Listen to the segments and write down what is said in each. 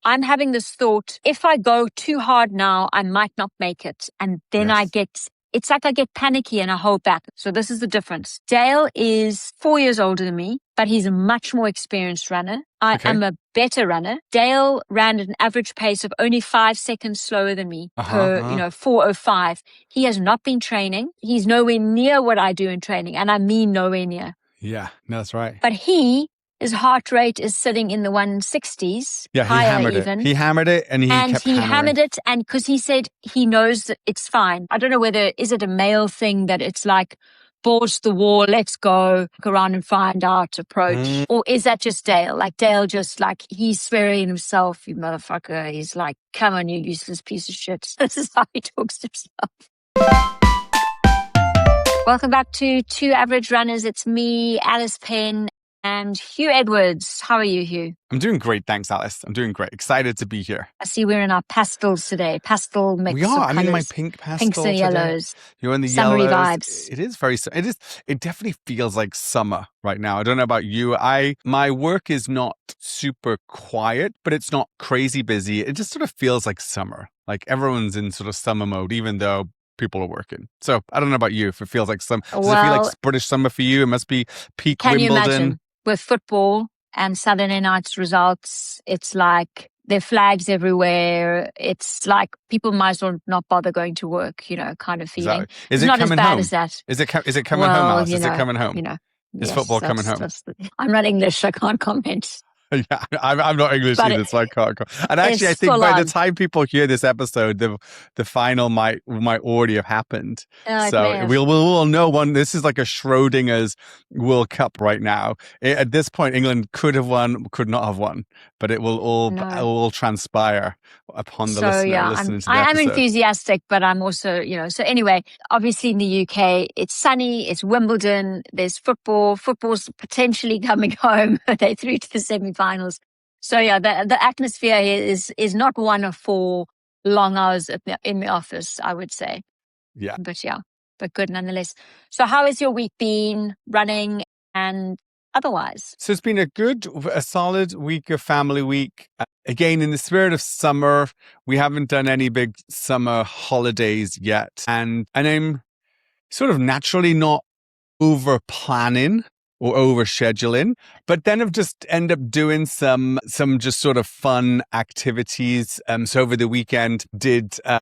I'm having this thought, if I go too hard now, I might not make it. And then it's like I get panicky and I hold back. So this is the difference. Dale is 4 years older than me, but he's a much more experienced runner. I am a better runner. Dale ran at an average pace of only 5 seconds slower than me per 4:05. He has not been training. He's nowhere near what I do in training. And I mean nowhere near. Yeah, no, that's right. But his heart rate is sitting in the 160s. Yeah, he hammered even. it. He hammered it and he kept hammered it. And because he said he knows that it's fine. I don't know is it a male thing that it's like, balls to the wall, let's go, look around and find out approach. Or is that just Dale? Like Dale just like, he's swearing himself, you motherfucker. He's like, come on, you useless piece of shit. This is how he talks to himself. Welcome back to Two Average Runners. It's me, Alice Penn, and Hugh Edwards. How are you, Hugh? I'm doing great. Thanks, Alice. I'm doing great. Excited to be here. I see we're in our pastels today. Pastel mix. We are. I'm in my pink pastel. Pinks and today. yellows. You're in the summery yellows. Vibes. It is it definitely feels like summer right now. I don't know about you. My work is not super quiet, but it's not crazy busy. It just sort of feels like summer. Like everyone's in sort of summer mode, even though people are working. So I don't know about you if it feels like does it feel like British summer for you? It must be peak Wimbledon. Can you imagine? With football and Saturday night's results, it's like there are flags everywhere. It's like people might as well not bother going to work, kind of feeling. Exactly. Is it's it not coming as bad home? as that. Is it coming home, Alice? Is it coming home? Is yes, football coming home? I'm not English. I can't comment. Yeah, I'm not English either, so I can't. And actually, I think by the time people hear this episode, the final might already have happened. So we'll know one. This is like a Schrodinger's World Cup right now. At this point, England could have won, could not have won, but it will all transpire upon the listener listening to the episode. I'm enthusiastic, but I'm also, So anyway, obviously in the UK, it's sunny. It's Wimbledon. There's football. Football's potentially coming home. They're through to the semi-finals. So the atmosphere here is not one of 4 long hours in the office, I would say. Yeah. But good nonetheless. So how has your week been running and otherwise? So it's been a solid week of family week. Again, in the spirit of summer, we haven't done any big summer holidays yet. And I'm sort of naturally not over planning or over scheduling, but then I've just end up doing some just sort of fun activities. So over the weekend did a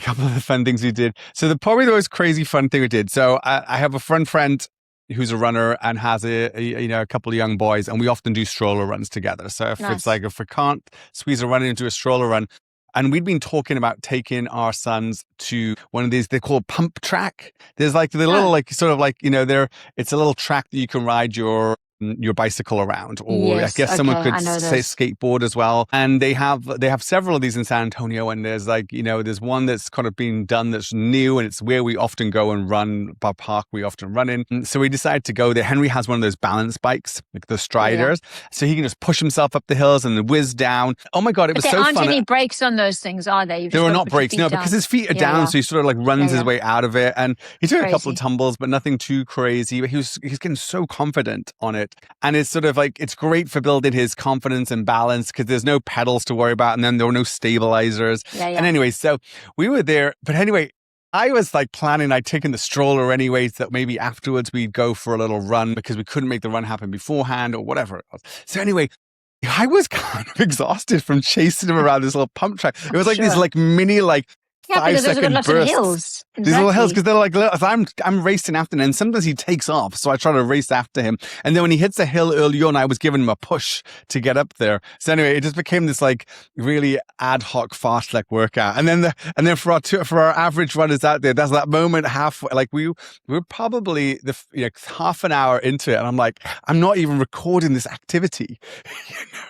couple of the fun things we did. So probably the most crazy fun thing we did. So I have a friend who's a runner and has a couple of young boys, and we often do stroller runs together. So if we can't squeeze a run into a stroller run. And we'd been talking about taking our sons to one of these, they're called pump track. There's like the little, it's a little track that you can ride your bicycle around, or I guess someone could say skateboard as well. And they have several of these in San Antonio, and there's there's one that's kind of being done that's new, and it's where we often go and run, by park we often run in. And so we decided to go there. Henry has one of those balance bikes, like the Striders, so he can just push himself up the hills and whiz down. Oh my God, it was so fun. There aren't any brakes on those things, are they? There are not brakes, no, because his feet are down, so he sort of like runs his way out of it. And he took a couple of tumbles, but nothing too crazy. But he's getting so confident on it. And it's sort of like, it's great for building his confidence and balance because there's no pedals to worry about. And then there were no stabilizers. And anyway, so we were there. But anyway, I was like planning, I'd taken the stroller anyways, that maybe afterwards we'd go for a little run because we couldn't make the run happen beforehand or whatever it was. So anyway, I was kind of exhausted from chasing him around this little pump track. It was like these like mini 5-second bursts. Of hills. Exactly. These little hills, because they're like, I'm racing after him, and sometimes he takes off, so I try to race after him. And then when he hits a hill early on, I was giving him a push to get up there. So anyway, it just became this like really ad hoc fast workout. And then for our average runners out there, there's that moment halfway, like we were probably half an hour into it, and I'm like, I'm not even recording this activity,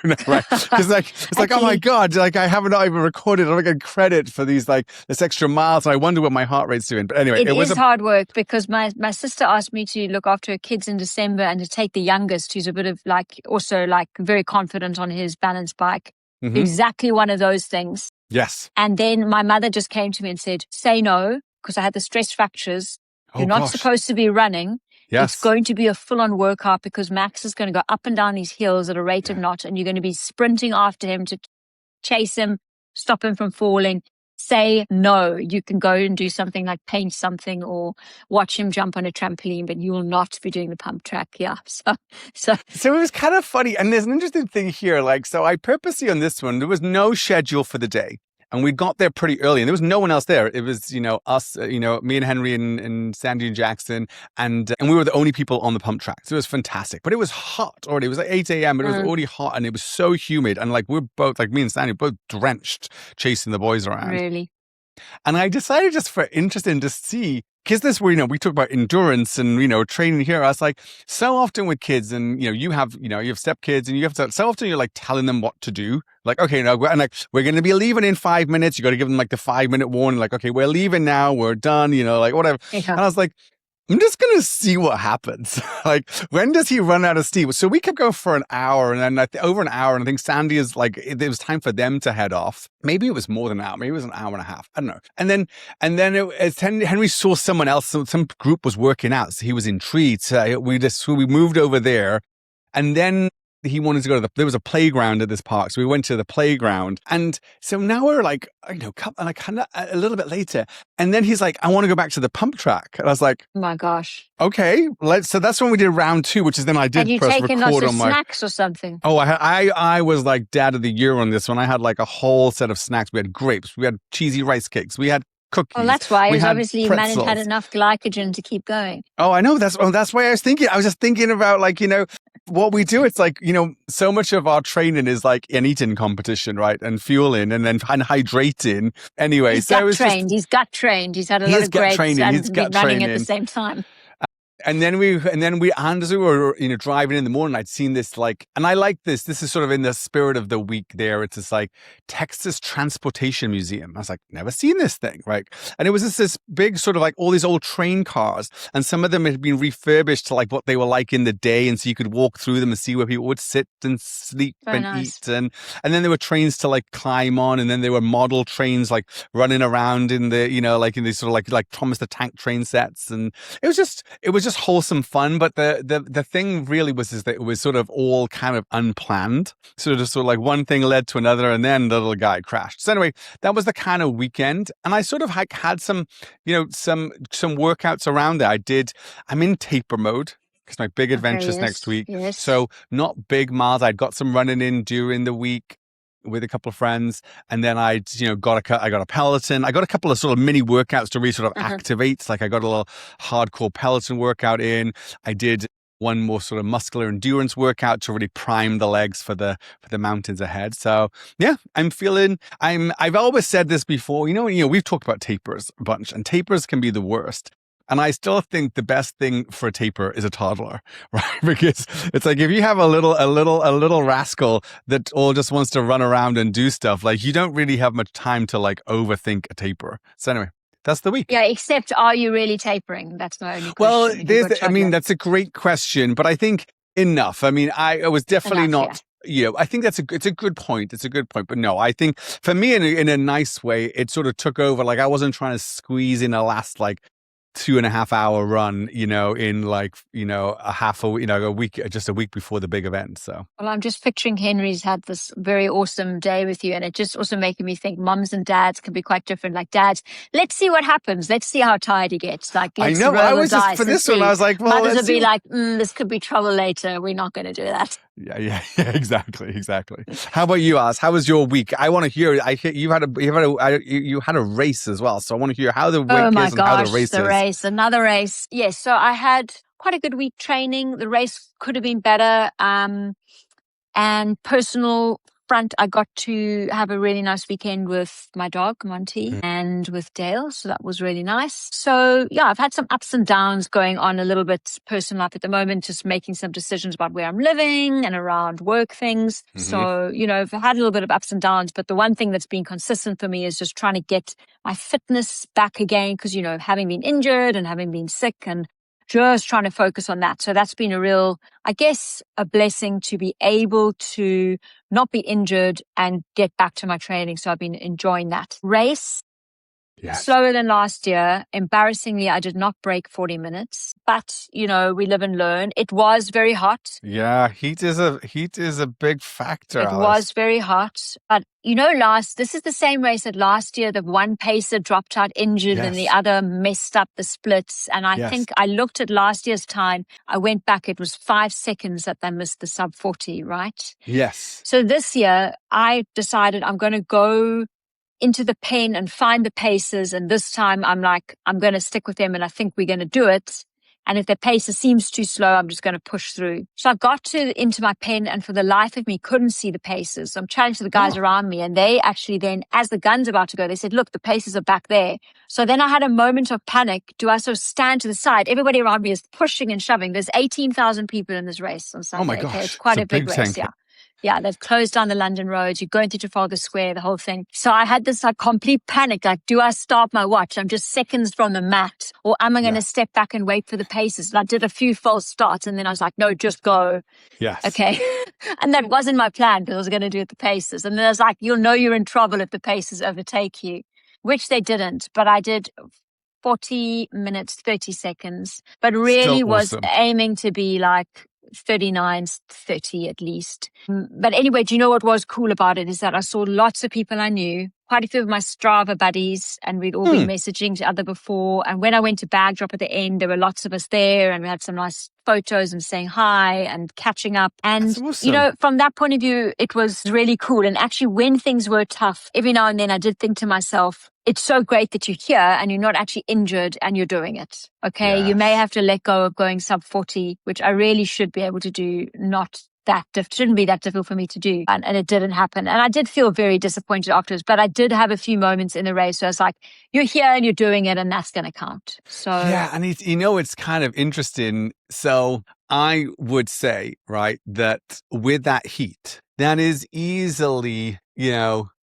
right? Because it's like, oh my God, like I haven't even recorded. I'm not getting credit for these this extra miles, and I wonder what my heart rate's doing. But anyway, it was hard work because my sister asked me to look after her kids in December and to take the youngest, who's a bit of also very confident on his balance bike. Mm-hmm. Exactly one of those things. Yes. And then my mother just came to me and said, say no, because I had the stress fractures. You're not supposed to be running. Yes. It's going to be a full-on workout because Max is going to go up and down these hills at a rate of knots, and you're going to be sprinting after him to chase him, stop him from falling. Say no. You can go and do something like paint something or watch him jump on a trampoline, but you will not be doing the pump track. Yeah. So it was kind of funny. And there's an interesting thing here. Like, so I purposely on this one, there was no schedule for the day. And we got there pretty early and there was no one else there. It was, us, me and Henry and Sandy and Jackson. And we were the only people on the pump track. So it was fantastic. But it was hot already. It was like 8 a.m., but it was already hot and it was so humid. And like, we're both, like me and Sandy, both drenched chasing the boys around. Really? And I decided just for interesting to see, because this where, we talk about endurance and, training here. I was like, so often with kids and, you have stepkids and you have to, so often you're like telling them what to do. Like, okay, now, and like, we're going to be leaving in 5 minutes. You got to give them like the 5-minute warning. Like, okay, we're leaving now. We're done, like whatever. Yeah. And I was like, I'm just going to see what happens. Like, when does he run out of steam? So we kept going for an hour and then over an hour. And I think Sandy is like, it was time for them to head off. Maybe it was more than an hour. Maybe it was an hour and a half. I don't know. And then Henry saw someone else. Some group was working out. So he was intrigued. So we moved over there. And then he wanted to go to there was a playground at this park. So we went to the playground. And so now we're like, kind of a little bit later. And then he's like, I want to go back to the pump track. And I was like, oh my gosh. Okay. So that's when we did round 2, which is then I did. Had you taken lots of snacks or something? Oh, I was like dad of the year on this one. I had like a whole set of snacks. We had grapes. We had cheesy rice cakes. We had cookies. Well, that's why. Obviously you had enough glycogen to keep going. Oh, I know. That's why I was thinking. I was just thinking about like, what we do. It's like, so much of our training is like an eating competition, right? And fueling and then hydrating. Anyway, he's gut trained. He's gut trained. He's had a lot of grapes and been running at the same time. And then we, as we were, driving in the morning, I'd seen this and I like this. This is sort of in the spirit of the week there. It's this like Texas Transportation Museum. I was like, never seen this thing, right? And it was this big sort of like all these old train cars. And some of them had been refurbished to like what they were like in the day. And so you could walk through them and see where people would sit and sleep eat. And then there were trains to like climb on. And then there were model trains like running around in the, like in these sort of like Thomas the Tank train sets. And it was just wholesome fun, but the thing really was is that it was sort of all kind of unplanned. Sort of like one thing led to another, and then the little guy crashed. So anyway, that was the kind of weekend, and I sort of had some workouts around there. I'm in taper mode because my big adventure's next week. Yes. So not big miles. I'd got some running in during the week with a couple of friends, and then I got a Peloton. I got a couple of sort of mini workouts to really sort of activate. Like I got a little hardcore Peloton workout in. I did one more sort of muscular endurance workout to really prime the legs for the mountains ahead. So yeah, I've always said this before. We've talked about tapers a bunch, and tapers can be the worst. And I still think the best thing for a taper is a toddler, right? Because it's like if you have a little rascal that all just wants to run around and do stuff, like you don't really have much time to like overthink a taper. So anyway, that's the week. Yeah, except are you really tapering? That's my only question. Well, that's a great question, but I think enough. I mean, I was definitely not. Yeah. I think it's a good point. It's a good point. But no, I think for me in a nice way, it sort of took over. Like I wasn't trying to squeeze in a last like 2.5 hour run, in like, a week, just a week before the big event. So, well, I'm just picturing Henry's had this very awesome day with you. And it just also making me think mums and dads can be quite different. Like dads, let's see what happens. Let's see how tired he gets. Like, I know. I was just for this one, I was like, well, mothers would be like, this could be trouble later. We're not going to do that. Yeah, exactly. How about you, Az? How was your week? I want to hear. You had a race as well, so I want to hear how the week is and how the race is. Another race. Yes, so I had quite a good week training. The race could have been better. And personal front, I got to have a really nice weekend with my dog, Monty, and with Dale. So that was really nice. So yeah, I've had some ups and downs going on a little bit personal life at the moment, just making some decisions about where I'm living and around work things. So, I've had a little bit of ups and downs, but the one thing that's been consistent for me is just trying to get my fitness back again. Cause, having been injured and having been sick and just trying to focus on that. So that's been a real, I guess, a blessing to be able to not be injured and get back to my training. So I've been enjoying that. Race, Yes. Slower than last year. Embarrassingly, I did not break 40 minutes. But, we live and learn. It was very hot. Yeah, heat is a big factor, It Alice. was very hot. But, this is the same race that last year the one pacer dropped out injured and the Yes. other messed up the splits. And I Yes. think I looked at last year's time. I went back. It was 5 seconds that they missed the sub 40, right? Yes. So this year I decided I'm going to go into the pen and find the paces. And this time I'm going to stick with them and I think we're going to do it. And if the pacer seems too slow, I'm just going to push through. So I got into my pen and for the life of me, couldn't see the paces. So I'm chatting to the guys around me and they actually then, as the gun's about to go, they said, look, the paces are back there. So then I had a moment of panic. Do I sort of stand to the side? Everybody around me is pushing and shoving. There's 18,000 people in this race on Sunday. Oh my gosh. Okay? It's quite a big race. thing. Yeah. Yeah, they've closed down the London roads. You're going through Trafalgar Square, the whole thing. So I had this complete panic. Do I start my watch? I'm just seconds from the mat. Or am I going to step back and wait for the paces? And I did a few false starts and then I was like, no, just go. Yes. Okay. And that wasn't my plan because I was going to do it the paces. And then I was like, you'll know you're in trouble if the paces overtake you, which they didn't. But I did 40 minutes, 30 seconds, but really was aiming to be 39, 30 at least. But anyway, do you know what was cool about it is that I saw lots of people I knew, quite a few of my Strava buddies, and we'd all been messaging each other before. And when I went to bag drop at the end, there were lots of us there and we had some nice photos and saying hi and catching up. And, awesome. from that point of view, it was really cool. And actually when things were tough, every now and then I did think to myself, it's so great that you're here and you're not actually injured and you're doing it. Okay. Yes. You may have to let go of going sub 40, which I really should be able to do, shouldn't be that difficult for me to do. And it didn't happen. And I did feel very disappointed afterwards, but I did have a few moments in the race where I was like, you're here and you're doing it and that's going to count. So yeah. And it's kind of interesting. So I would say, right, that with that heat, that is easily,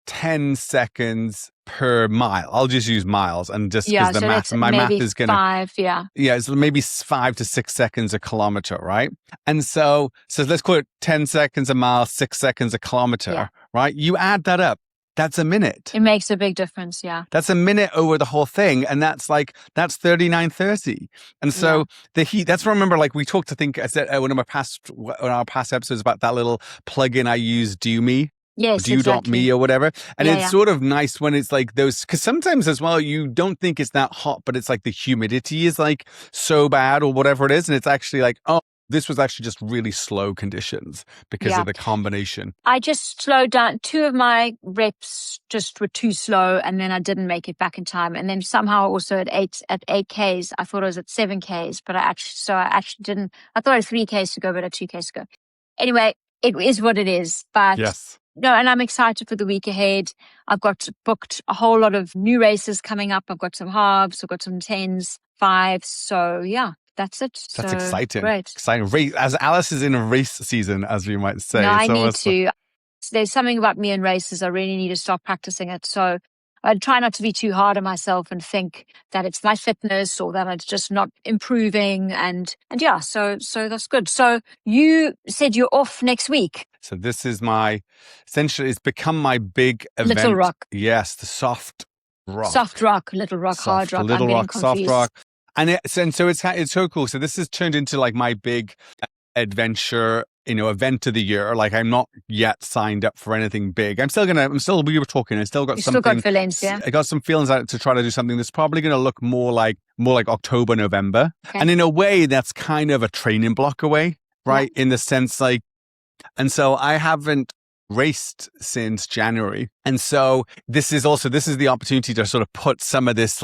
10 seconds per mile. I'll just use miles and just because the math, my math is going to 5, yeah. Yeah, it's maybe 5 to 6 seconds a kilometer, right? And so let's call it 10 seconds a mile, 6 seconds a kilometer, right? You add that up. That's a minute. It makes a big difference, yeah. That's a minute over the whole thing. And that's 39:30. And so the heat, that's what I remember, we talked, I think I said one of our past episodes about that little plugin I use, Do Me. Yes, Do.me or whatever. And Yeah, it's sort of nice when it's those, because sometimes as well, you don't think it's that hot, but it's the humidity is so bad or whatever it is. And it's actually this was actually just really slow conditions because of the combination. I just slowed down. 2 of my reps just were too slow and then I didn't make it back in time. And then somehow also at 8Ks, I thought I was at 7Ks, but I actually didn't. I thought I had 3Ks to go, but I had 2Ks to go. Anyway, it is what it is. But yes. No, and I'm excited for the week ahead. I've got booked a whole lot of new races coming up. I've got some halves, I've got some 10s, 5s. So yeah, that's it. That's exciting. Great. Exciting. Race, as Alice is in a race season, as we might say. No, I need to. There's something about me and races. I really need to start practicing it. So I try not to be too hard on myself and think that it's my fitness or that it's just not improving. And yeah, so that's good. So you said you're off next week. So this is essentially, it's become my big event. Little Rock. Yes, the Soft Rock. Soft Rock, Little Rock, Hard Rock. Little I'm Rock, confused. Soft Rock. And so it's so cool. So this has turned into my big adventure, event of the year. I'm not yet signed up for anything big. we were talking, I still got You something. still got feelings, yeah? I got some feelings out to try to do something that's probably going to look more like October, November. Okay. And in a way, that's kind of a training block away, right? Yeah. In the sense and so I haven't raced since January. And so this is the opportunity to sort of put some of this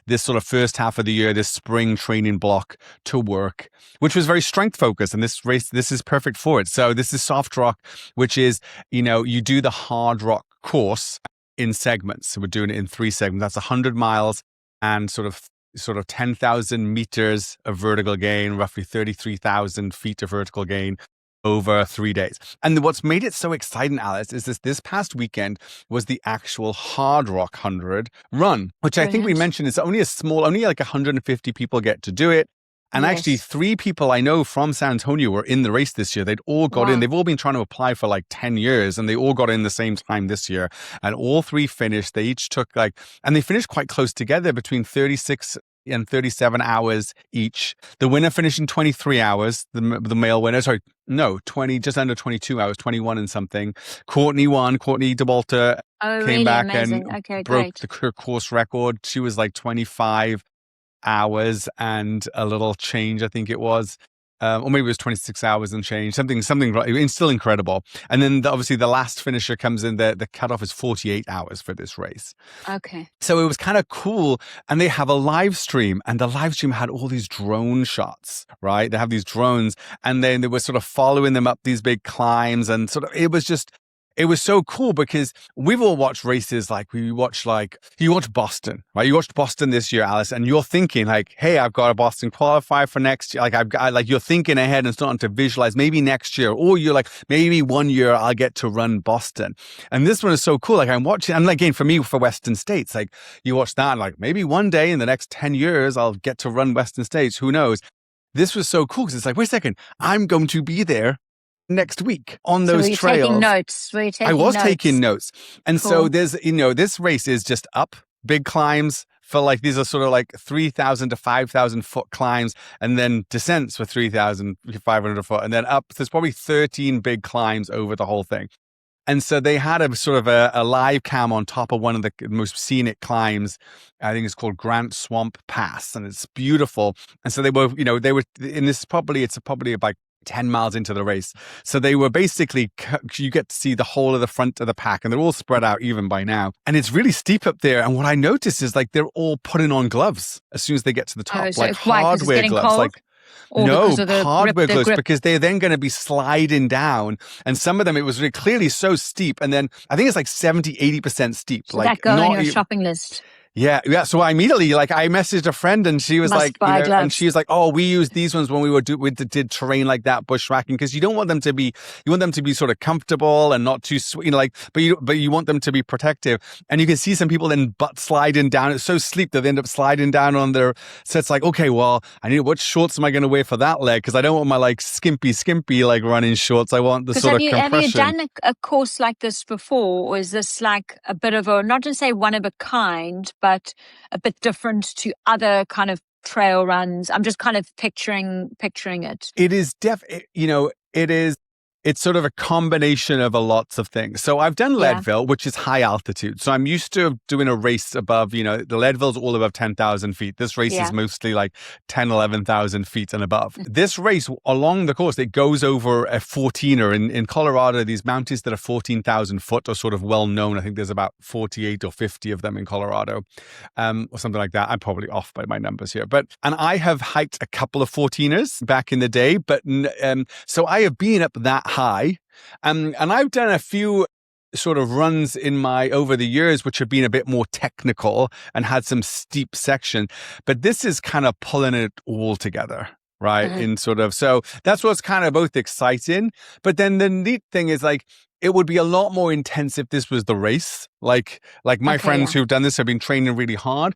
this sort of first half of the year, this spring training block to work, which was very strength focused. And this is perfect for it. So this is Soft Rock, which is, you do the Hard Rock course in segments. So we're doing it in 3 segments. That's 100 miles and sort of 10,000 meters of vertical gain, roughly 33,000 feet of vertical gain over 3 days. And what's made it so exciting, Alice, is this past weekend was the actual Hard Rock 100 run, which I think we mentioned is only 150 people get to do it. And actually, Yes. 3 people I know from San Antonio were in the race this year. They'd all got in. Wow. They've all been trying to apply for like 10 years, and they all got in the same time this year. And all 3 finished. They each took and they finished quite close together, between 36 and 37 hours each. The winner finished in 23 hours, the male winner. Sorry, no, 20, just under 22 hours, 21 and something. Courtney won. Courtney DeBalter Oh, came really back amazing. and Okay, broke great. her course record. She was like 25 hours and a little change, I think it was. Or maybe it was 26 hours and change, something. It's still incredible. And then obviously the last finisher comes in. The cutoff is 48 hours for this race. Okay. So it was kind of cool. And they have a live stream, and the live stream had all these drone shots, right? They have these drones, and then they were sort of following them up these big climbs, and sort of it was so cool because we've all watched races you watch Boston, right? You watched Boston this year, Alice, and you're thinking like, hey, I've got a Boston qualifier for next year. You're thinking ahead and starting to visualize maybe next year, or you're like, maybe one year I'll get to run Boston. And this one is so cool. Like I'm watching, and again, for me, for Western States, like you watch that, and like maybe one day in the next 10 years, I'll get to run Western States. Who knows? This was so cool because it's like, wait a second, I'm going to be there next week on those trails. Taking notes? Were you taking I was notes? taking notes. And Cool. so there's, this race is just up, big climbs for these are sort of like 3,000 to 5,000 foot climbs, and then descents for 3,500 foot, and then up. There's probably 13 big climbs over the whole thing. And so they had a sort of a live cam on top of one of the most scenic climbs. I think it's called Grant Swamp Pass, and it's beautiful. And so they were, and it's probably about 10 miles into the race. So they were basically, you get to see the whole of the front of the pack, and they're all spread out even by now. And it's really steep up there. And what I noticed is they're all putting on gloves as soon as they get to the top, So why? 'Cause it's hardware getting gloves. cold? Or because of the Hardware gloves, grip? because they're then going to be sliding down. And some of them, it was really clearly so steep. And then I think it's like 70, 80% steep. So that go on your shopping list. Yeah. So I immediately, I messaged a friend, and she was and she was like, "Oh, we used these ones when we did terrain like that, bushwhacking, because you want them to be sort of comfortable and not too sweet, but you want them to be protective." And you can see some people then butt sliding down. It's so steep that they end up sliding down on their. So it's like, okay, well, I need what shorts am I going to wear for that leg? Because I don't want my skimpy running shorts. I want the sort of compression. Have you done a course like this before, or is this like a bit of a, not to say one of a kind, but a bit different to other kind of trail runs? I'm just kind of picturing it. It is it's sort of a combination of lots of things. So I've done Leadville, which is high altitude. So I'm used to doing a race above, the Leadville's all above 10,000 feet. This race is mostly like 10, 11,000 feet and above. This race along the course, it goes over a 14er in Colorado. These mountains that are 14,000 foot are sort of well known. I think there's about 48 or 50 of them in Colorado, or something like that. I'm probably off by my numbers here, and I have hiked a couple of 14ers back in the day, but so I have been up that high. And I've done a few sort of runs over the years, which have been a bit more technical and had some steep section, but this is kind of pulling it all together, right? In sort of, so that's what's kind of both exciting. But then the neat thing is it would be a lot more intense if this was the race. Like my friends who've done this have been training really hard.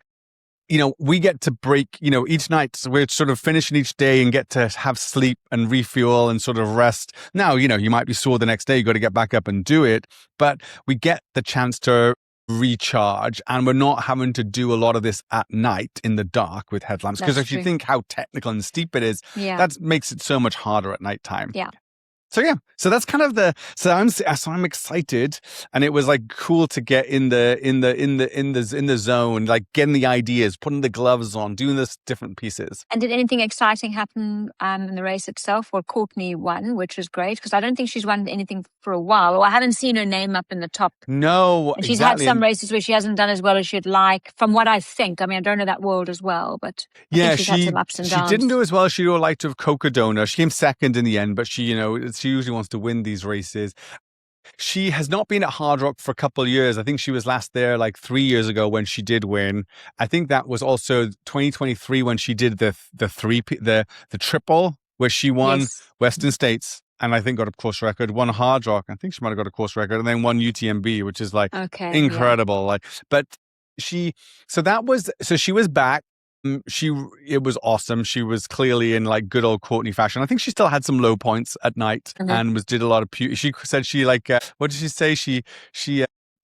We get to break, each night. So we're sort of finishing each day and get to have sleep and refuel and sort of rest. Now, you might be sore the next day. You got to get back up and do it. But we get the chance to recharge, and we're not having to do a lot of this at night in the dark with headlamps. Because if you think how technical and steep it is, that makes it so much harder at nighttime. Yeah. So that's kind of so I'm excited, and it was cool to get in the zone, getting the ideas, putting the gloves on, doing this different pieces. And did anything exciting happen in the race itself? Well, Courtney won, which was great, because I don't think she's won anything for a while, or I haven't seen her name up in the top. No, and she's had some races where she hasn't done as well as she'd like, from what I think. I mean, I don't know that world as well, but I think she's had some ups and downs. She didn't do as well as she would like to have Cocodona. She came second in the end, but she usually wants to win these races. She has not been at Hard Rock for a couple of years. I think she was last there 3 years ago when she did win. I think that was also 2023 when she did the triple, where she won Western States, and I think got a course record, won Hard Rock. I think she might have got a course record, and then won UTMB, which is incredible. But she was back. It was awesome. She was clearly in like good old Courtney fashion. I think she still had some low points at night and did a lot of she said she like what did she say? She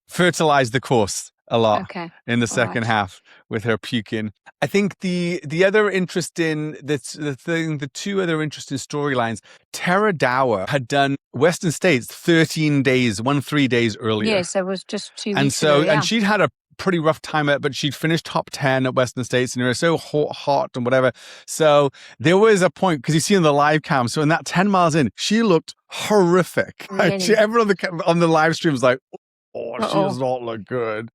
fertilized the course a lot in the second half with her puking. I think the other interesting the two other interesting storylines. Tara Dower had done Western States 13 days earlier. Yes, it was just 2 weeks ago. And she'd had a pretty rough time at it, but she'd finished top 10 at Western States and it was so hot and whatever. So there was a point, because you see on the live cam, so in that 10 miles in, she looked horrific. Really? Everyone on the live stream was like, oh, she does not look good.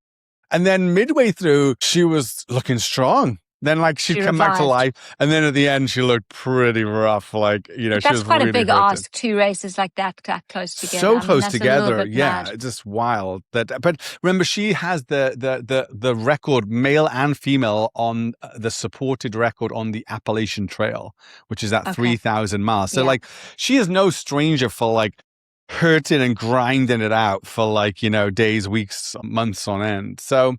And then midway through, she was looking strong. Then like she'd come back to life. And then at the end, she looked pretty rough. Like, you know, she was quite really a big hurting. ask, 2 races like that close together. So close together. Yeah. Mad. It's just wild. But remember, she has the record, male and female, on the supported record on the Appalachian Trail, which is at 3,000 miles. So like, she is no stranger for like hurting and grinding it out for like, you know, days, weeks, months on end. So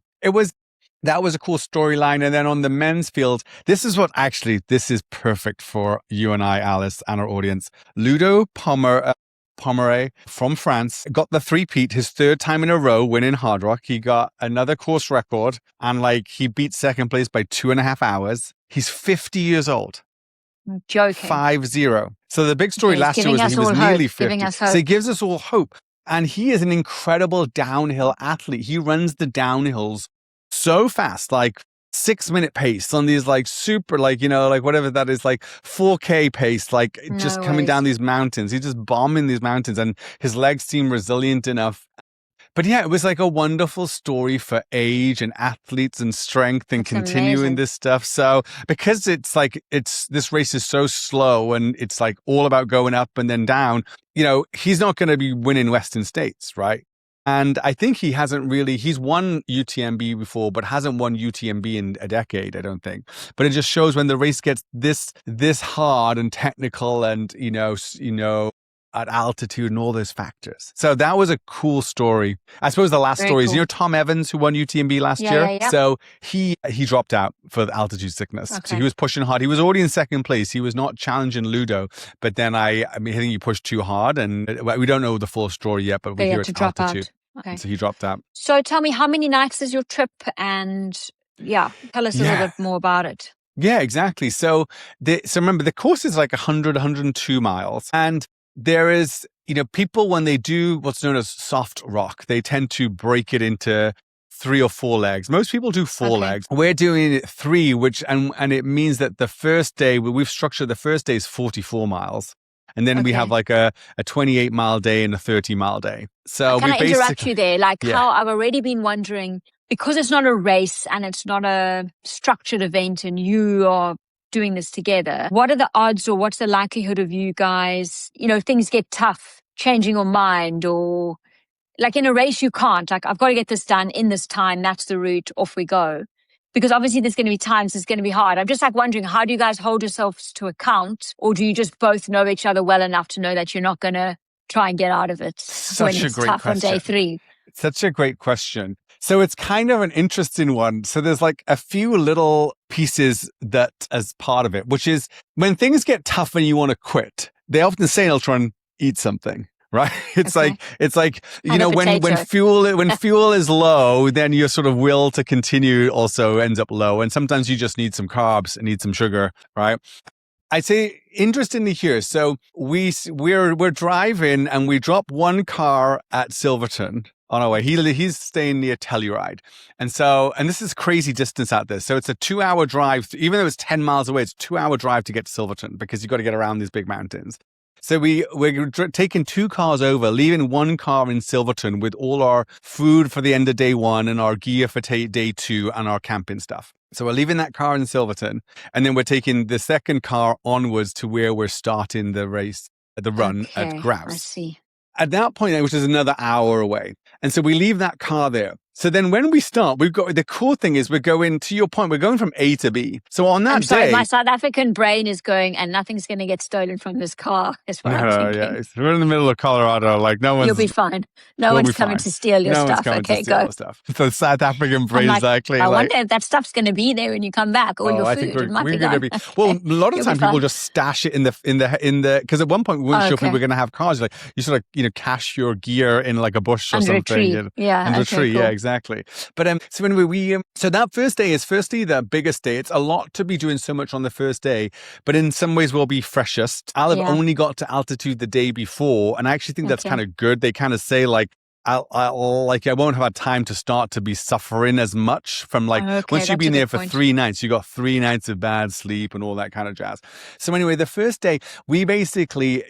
that was a cool storyline. And then on the men's field, this is perfect for you and I, Alice, and our audience. Ludo Pomeray from France got the three-peat, his third time in a row winning Hard Rock. He got another course record and like he beat second place by 2.5 hours. He's 50 years old. I'm joking. 5-0. So the big story last year was that he was nearly 50. So he gives us all hope. And he is an incredible downhill athlete. He runs the downhills so fast, like 6-minute pace on these like super, like, you know, like whatever that is, like 4K pace, like just coming down these mountains. He's just bombing these mountains and his legs seem resilient enough. But yeah, it was like a wonderful story for age and athletes and strength and continuing this stuff. So because this race is so slow and it's like all about going up and then down, you know, he's not going to be winning Western States, right? And I think he's won UTMB before, but hasn't won UTMB in a decade, I don't think. But it just shows when the race gets this hard and technical and, you know, at altitude and all those factors. So that was a cool story. I suppose the last story is, you know, Tom Evans, who won UTMB last year? Yeah. So he dropped out for the altitude sickness. Okay. So he was pushing hard. He was already in second place. He was not challenging Ludo. But then I think he pushed too hard. And we don't know the full story yet, but we hear it's altitude. Okay. So he dropped out. So tell me, how many nights is your trip? And tell us a little bit more about it. Yeah, exactly. So remember, the course is like 102 miles. And there is, you know, people, when they do what's known as soft rock, they tend to break it into 3 or 4 legs. Most people do 4 legs. We're doing it 3, and it means that the first day, we've structured the first day is 44 miles. And then we have like a 28-mile day and a 30-mile day. So can I interrupt you there? Like how I've already been wondering, because it's not a race and it's not a structured event and you are doing this together, what are the odds or what's the likelihood of you guys, you know, things get tough, changing your mind? Or like in a race, you can't, like, I've got to get this done in this time. That's the route. Off we go. Because obviously there's going to be times it's going to be hard. I'm just like wondering, how do you guys hold yourselves to account? Or do you just both know each other well enough to know that you're not going to try and get out of it when it's tough on day 3? Such a great question. So it's kind of an interesting one. So there's like a few little pieces that as part of it, which is when things get tough and you want to quit, they often say they'll try and eat something. Right. It's like, you know, when fuel is low, then your sort of will to continue also ends up low. And sometimes you just need some carbs and need some sugar. Right. I'd say interestingly here. So we're driving and we drop one car at Silverton on our way. He's staying near Telluride. And this is crazy distance out there. So it's a 2-hour drive, even though it's 10 miles away, it's a 2-hour drive to get to Silverton because you've got to get around these big mountains. So we're taking 2 cars over, leaving 1 car in Silverton with all our food for the end of day 1 and our gear for day 2 and our camping stuff. So we're leaving that car in Silverton, and then we're taking the second car onwards to where we're starting the race, the run at Grouse. I see. At that point, which is another hour away. And so we leave that car there. So then when we start, we've got, the cool thing is we're going, to your point, we're going from A to B. So on that I'm sorry, day. my South African brain is going, and nothing's going to get stolen from this car, is what I'm thinking. Yeah. We're in the middle of Colorado. Like no one's. You'll be fine. No We'll one's be coming fine. to steal your No one's stuff. coming to Okay, steal go. our stuff. So South African I'm brain like, exactly. I Like, wonder if that stuff's going to be there when you come back, all your I food. think It might we're be going to gone. be. Well, a lot of You'll time be people fine. just stash it in the because at one point we weren't sure if we Okay. were going to have cars. Like you sort of cache your gear in like a bush or Under a something. tree. Yeah. Under a Okay, tree. cool. Yeah, exactly. But so anyway, so that first day is firstly the biggest day. It's a lot to be doing so much on the first day, but in some ways we'll be freshest. I'll have Yeah. only got to altitude the day before, and I actually think that's Okay. kind of good. They kind of say like. I won't have had time to start to be suffering as much from like once you've that's been a there good for point. 3 nights, you got 3 nights of bad sleep and all that kind of jazz. So anyway, the first day we basically,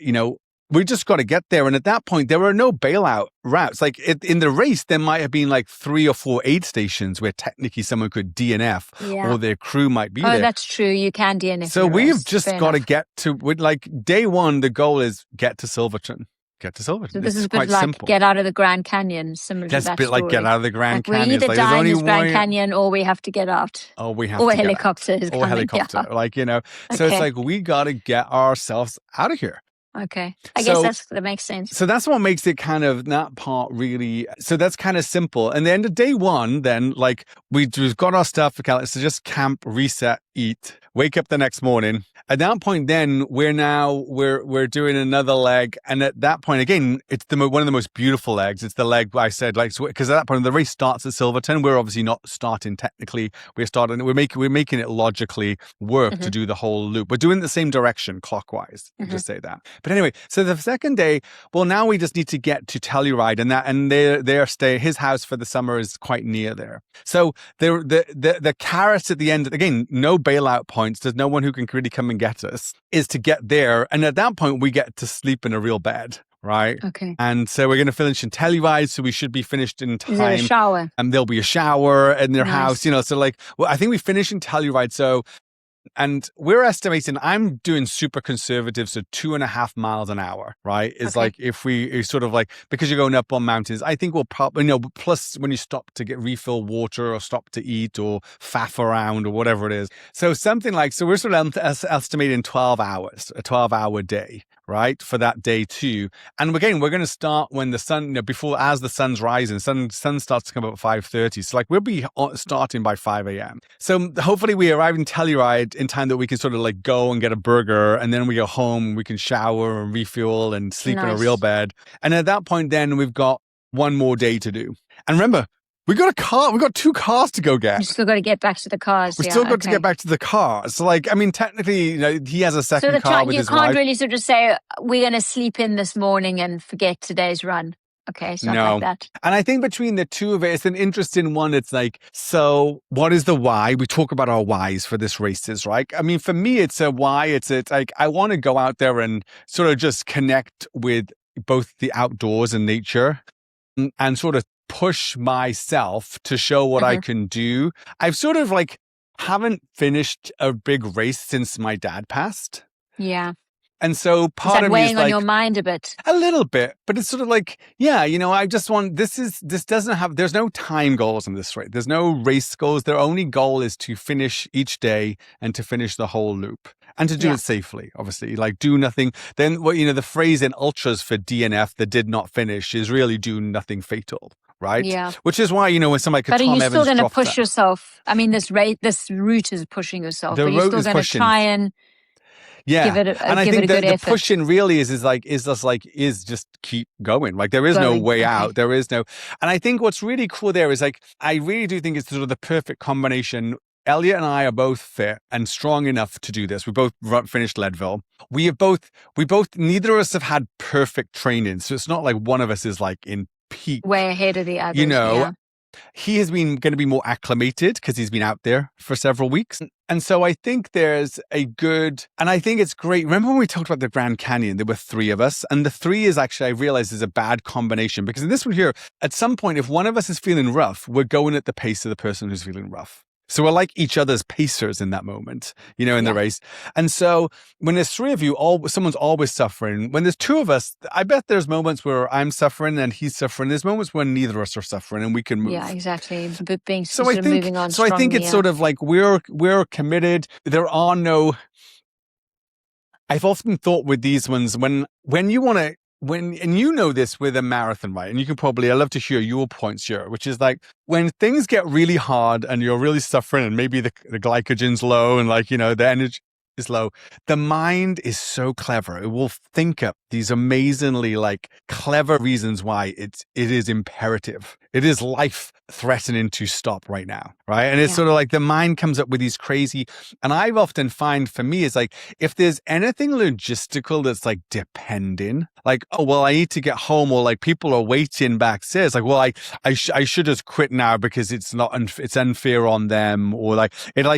we just got to get there. And at that point, there were no bailout routes. Like in the race, there might have been like 3 or 4 aid stations where technically someone could DNF or their crew might be there. Oh, that's true. You can DNF. So we've just got to get to, like day one, the goal is get to Silverton. Get to Silverton. So this is a quite bit like simple. get out of the Grand Canyon, similar That's to a that bit story. like get out of the Grand We're Canyon. either Like, die in there's this only Grand one. Canyon or we have to get out. Oh, we have or to a get helicopter out. is Or coming. a helicopter. Yeah. Like, So it's like we got to get ourselves out of here. Okay. I guess that makes sense. So that's what makes it kind of that part really. So that's kind of simple. And the end of day one, then like we've got our stuff. Okay, let's just camp, reset, eat, wake up the next morning. At that point, then we're doing another leg, and at that point again, it's one of the most beautiful legs. It's the leg I said like because at that point the race starts at Silverton. We're obviously not starting technically. We're making it logically work to do the whole loop. We're doing the same direction clockwise. Just say that. But anyway, so the second day, well, now we just need to get to Telluride, and their stay, his house for the summer is quite near there. So the carrot at the end, again, no bailout points. There's no one who can really come and get us, is to get there. And at that point, we get to sleep in a real bed. Right. Okay. And so we're going to finish in Telluride, so we should be finished in time. Is there a shower? And there'll be a shower in their house, So like, well, I think we finish in Telluride. So, and we're estimating, I'm doing super conservative, so 2.5 miles an hour, right? Is like if we sort of like, because you're going up on mountains, I think we'll probably, plus when you stop to get refill water or stop to eat or faff around or whatever it is. So something like, so we're sort of estimating 12 hours, a 12-hour day, right? For that day too. And again, we're going to start when the sun, as the sun's rising, sun starts to come up at 5:30. So like we'll be starting by 5 a.m. So hopefully we arrive in Telluride in time that we can sort of like go and get a burger, and then we go home, we can shower and refuel and sleep in a real bed. And at that point, then we've got one more day to do. And remember, we got a car. We got 2 cars to go get. You still got to get back to the cars. We still got to get back to the cars. So like, I mean, technically, he has a second car with his wife. You can't really sort of say, we're going to sleep in this morning and forget today's run. Okay, it's not like that. And I think between the two of it, it's an interesting one. It's like, so what is the why? We talk about our whys for this races, right? I mean, for me, it's a why. It's like, I want to go out there and sort of just connect with both the outdoors and nature and sort of push myself to show what I can do. I've sort of like haven't finised a big race since my dad passed. Yeah. And so part of me is like, weighing on your mind a bit? A little bit, but it's sort of like, I just want, there's no time goals in this race. There's no race goals. Their only goal is to finish each day and to finish the whole loop and to do it safely, obviously, like do nothing. Then the phrase in ultras for DNF that did not finish is really do nothing fatal. Right. Yeah. Which is why, when somebody like Tom Evans. But are you still going to push yourself? I mean, this route is pushing yourself. Are you still going to try and give it and I think the pushing really is just keep going. Like there is no way out. There is no, and I think what's really cool there is like, I really do think it's sort of the perfect combination. Elliot and I are both fit and strong enough to do this. We both finished Leadville. Neither of us have had perfect training. So it's not like one of us is like in peak. Way ahead of the others. He has been going to be more acclimated because he's been out there for several weeks. And so I think there's and I think it's great. Remember when we talked about the Grand Canyon, there were 3 of us, and the 3 is actually, I realize, is a bad combination because in this one here, at some point, if one of us is feeling rough, we're going at the pace of the person who's feeling rough. So we're like each other's pacers in that moment, in the race. And so when there's three of you, someone's always suffering. When there's two of us, I bet there's moments where I'm suffering and he's suffering. There's moments when neither of us are suffering and we can move. Yeah, exactly. But being So I think, moving on so I think it's sort of like we're committed. There are no. I've often thought with these ones when you want to. And you know this with a marathon, right? And you can probably, I love to hear your points here, which is like when things get really hard and you're really suffering and maybe the glycogen's low and like, the energy is low, the mind is so clever. It will think up these amazingly like clever reasons why it is imperative. It is life threatening to stop right now. Right. And it's sort of like the mind comes up with these crazy, and I've often find for me is like, if there's anything logistical that's like depending, like, oh, well, I need to get home, or like people are waiting backstairs. Like, well, I should just quit now because it's not, it's unfair on them, or like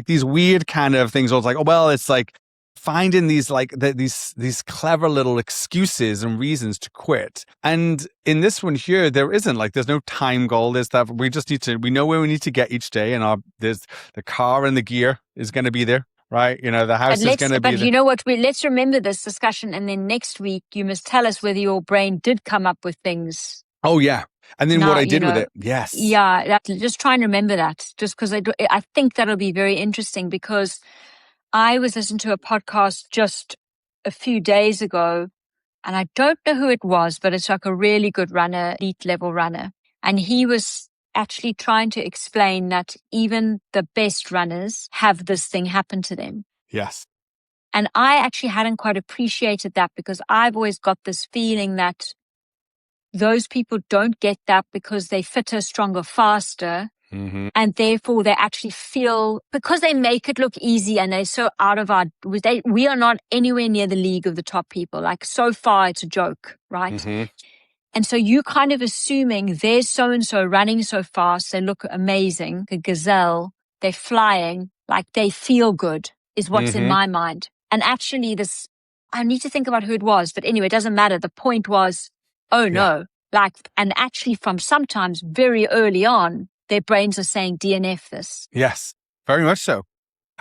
these weird kind of things. Or it's like, oh, well, it's like finding these like these clever little excuses and reasons to quit. And in this one here, there isn't like, there's no time goal. There's that we just need to, we know where we need to get each day, and there's the car and the gear is going to be there. Right. The house is going to be there. But you know what? Let's remember this discussion. And then next week, you must tell us whether your brain did come up with things. Oh, yeah. And then what I did with it. Yes. Yeah. Just try and remember that, just because I think that'll be very interesting, because I was listening to a podcast just a few days ago, and I don't know who it was, but it's like a really good runner, elite level runner. And he was actually trying to explain that even the best runners have this thing happen to them. Yes. And I actually hadn't quite appreciated that, because I've always got this feeling that those people don't get that because they're fitter, stronger, faster. Mm-hmm. And therefore they actually feel, because they make it look easy and they're so out of we are not anywhere near the league of the top people. Like, so far it's a joke, right? Mm-hmm. And so you kind of assuming there's so-and-so running so fast, they look amazing, a gazelle, they're flying, like they feel good is what's in my mind. And actually I need to think about who it was, but anyway, it doesn't matter. The point was, no, and actually from sometimes very early on, their brains are saying DNF this. Yes, very much so.